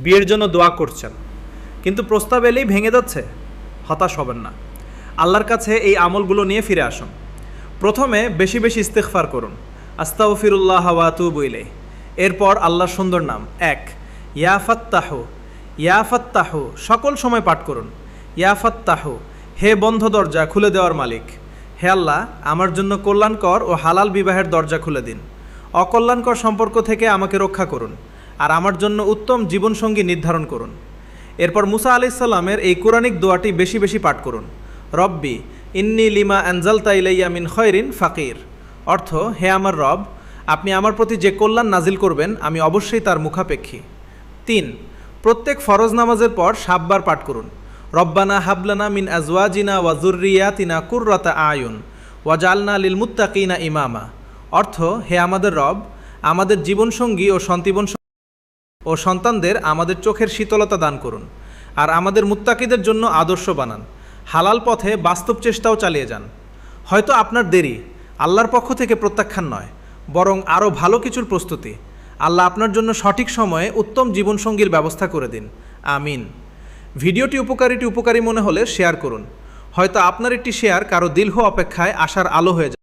বিয়ের জন্য দোয়া করছেন, কিন্তু প্রস্তাব এলেই ভেঙে যাচ্ছে, হতাশ হবেন না। আল্লাহর কাছে এই আমলগুলো নিয়ে ফিরে আসুন। প্রথমে বেশি বেশি ইস্তেগফার করুন, আস্তাগফিরুল্লাহ ওয়া আতুবু ইলাইহি। এরপর আল্লাহর সুন্দর নাম এক, ইয়া ফাত্তাহু। ইয়া ফাত্তাহু সকল সময় পাঠ করুন। ইয়া ফাত্তাহু, হে বন্ধ দরজা খুলে দেওয়ার মালিক। হে আল্লাহ, আমার জন্য কল্যাণকর ও হালাল বিবাহের দরজা খুলে দিন। অকল্যাণকর সম্পর্ক থেকে আমাকে রক্ষা করুন, আর আমার জন্য উত্তম জীবনসঙ্গী নির্ধারণ করুন। এরপর মুসা আলাইহিস সালামের এই কোরআনিক দোয়াটি বেশি বেশি পাঠ করুন। রব্বি ইন্নী লিমা আনজালতা ইলাইয়া মিন খয়রিন ফাকির। অর্থ, হে আমার রব, আপনি আমার প্রতি যে কল্যাণ নাজিল করবেন আমি অবশ্যই তার মুখাপেক্ষী। ৩, প্রত্যেক ফরজ নামাজের পর ৭ বার পাঠ করুন। রব্বানা হাবলানা মিন আজওয়াজিনা ওয়া যুররিয়াতিনা কুররাতা আয়ুন ওয়াজআলনা লিল মুত্তাকিনা ইমামা। অর্থ, হে আমাদের রব, আমাদের জীবনসঙ্গী ও সন্তানদের আমাদের চোখের শীতলতা দান করুন, আর আমাদের মুত্তাকিদের জন্য আদর্শ বানান। হালাল পথে বাস্তব চেষ্টাও চালিয়ে যান। হয়তো আপনার দেরি আল্লাহর পক্ষ থেকে প্রত্যাখ্যান নয়, বরং আরও ভালো কিছুর প্রস্তুতি। আল্লাহ আপনার জন্য সঠিক সময়ে উত্তম জীবনসঙ্গীর ব্যবস্থা করে দিন। আমিন। ভিডিওটি উপকারী মনে হলে শেয়ার করুন। হয়তো আপনার একটি শেয়ার কারো দিলহ অপেক্ষায় আশার আলো হয়ে যাবে।